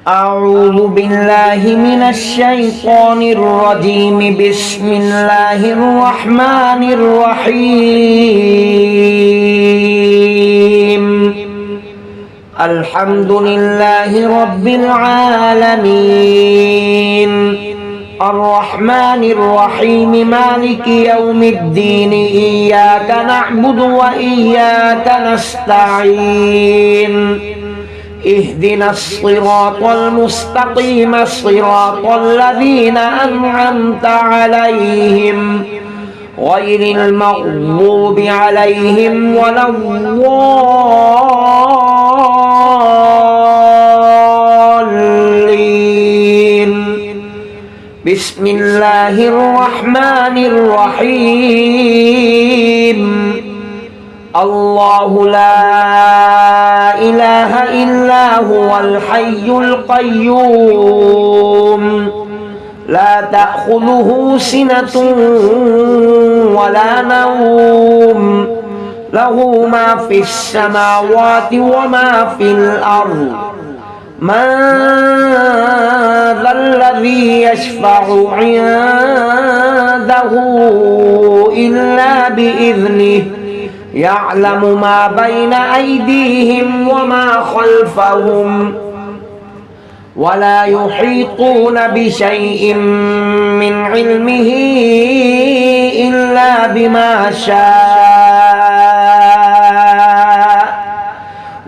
أعوذ بالله من الشيطان الرجيم. بسم الله الرحمن الرحيم. الحمد لله رب العالمين الرحمن الرحيم مالك يوم الدين. إياك نعبد وإياك نستعين. اهدنا الصراط المستقيم صراط الذين أنعمت عليهم غير المغضوب عليهم ولا الضالين. بسم الله الرحمن الرحيم. الله لا إله إلا هو الحي القيوم لا تأخذه سنة ولا نوم له ما في السماوات وما في الأرض. من ذا الذي يشفع عنده إلا بإذنه يعلم ما بين أيديهم وما خلفهم ولا يحيطون بشيء من علمه إلا بما شاء.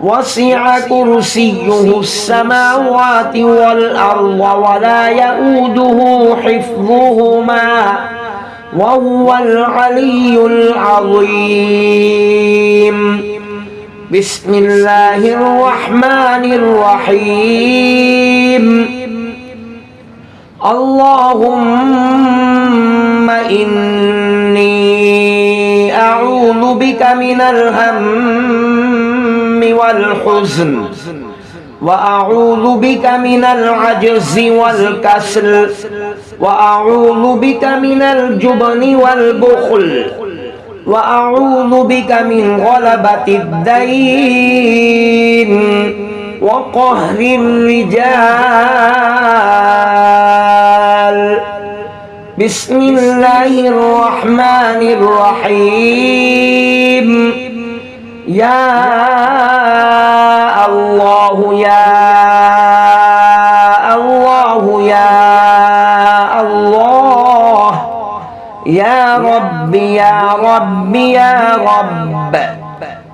وسع كرسيه السماوات والأرض ولا يؤوده حفظهما وهو العلي العظيم. بسم الله الرحمن الرحيم. اللهم إني أعوذ بك من الهم والحزن وأعوذ بك من العجز والكسل وأعوذ بك من الجبن والبخل وأعوذ بك من غلبة الدين وقهر الرجال. بسم الله الرحمن الرحيم. يا الله يا الله يا الله يا رب يا رب يا رب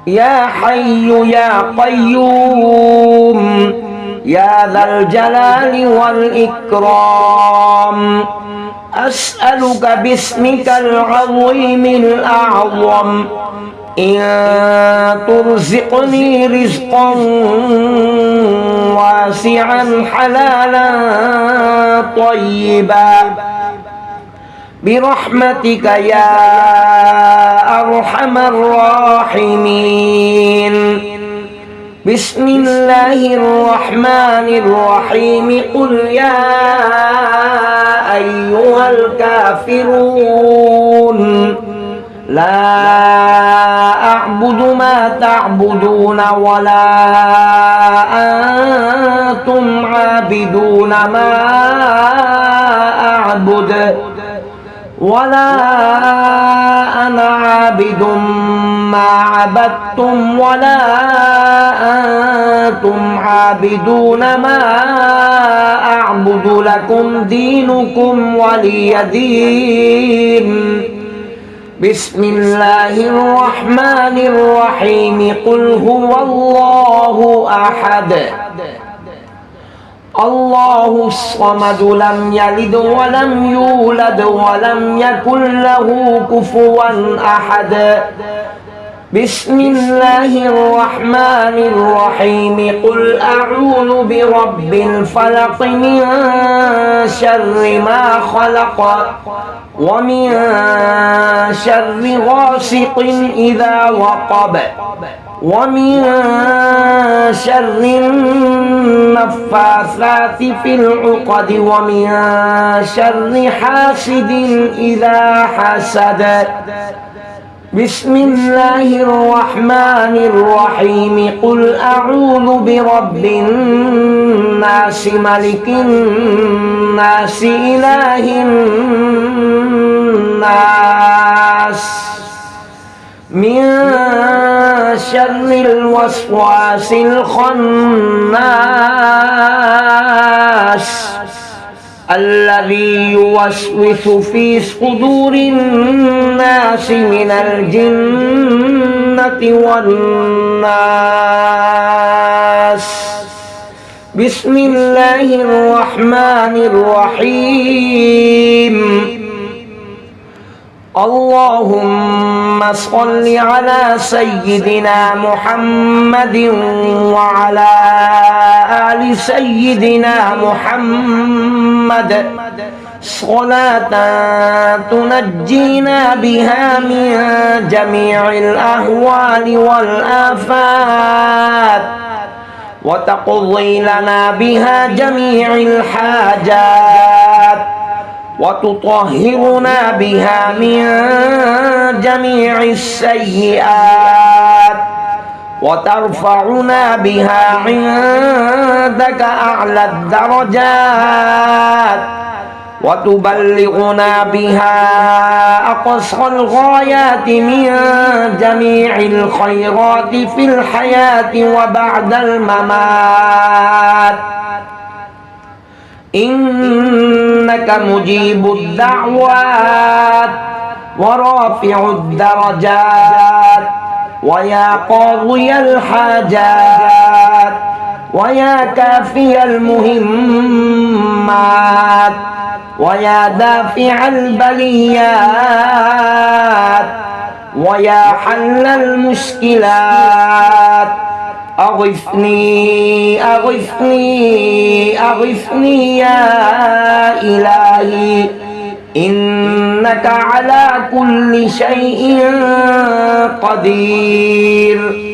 يا حي يا قيوم يا ذا الجلال والإكرام. أسألك باسمك العظيم الأعظم إن ترزقني رزقا واسعا حلالا طيبا برحمتك يا أرحم الراحمين. بسم الله الرحمن الرحيم. قل يا أيها الكافرون لا أعبد ما تعبدون ولا أنتم عابدون ما أعبد ولا أنا عابد ما عبدتم ولا أنتم عابدون ما أعبد لكم دينكم ولي دين. بسم الله الرحمن الرحيم. قل هو الله أحد الله الصمد لم يلد ولم يولد ولم يكن له كفوا أحد. بسم الله الرحمن الرحيم. قل أعوذ برب الفلق من شر ما خلق ومن شر غاسق إذا وقب ومن شر النفاثات في العقد ومن شر حاسد إذا حسد. بسم الله الرحمن الرحيم قل أعوذ برب الناس ملك الناس إله الناس من شر الوسواس الخناس الذي يوسوس في صدور الناس من الجنة والناس بسم الله الرحمن الرحيم اللهم صل على سيدنا محمد وعلى آل سيدنا محمد صلاة تنجينا بها من جميع الأهوال والآفات وتقضي لنا بها جميع الحاجات وتطهرنا بها من جميع السيئات وترفعنا بها عندك أعلى الدرجات وتبلغنا بها أقصى الغايات من جميع الخيرات في الحياة وبعد الممات إنك مجيب الدعوات ورافع الدرجات ويا قاضي الحاجات ويا كافي المهمات ويا دافع البليات ويا حل المشكلات أغثني أغثني أغثني يا إلهي إنك على كل شيء قدير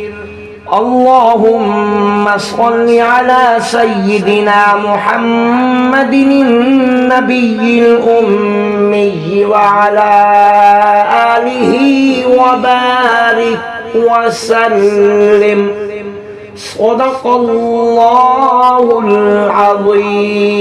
اللهم صل على سيدنا محمد النبي الأمي وعلى آله وبارك وسلم صدق الله العظيم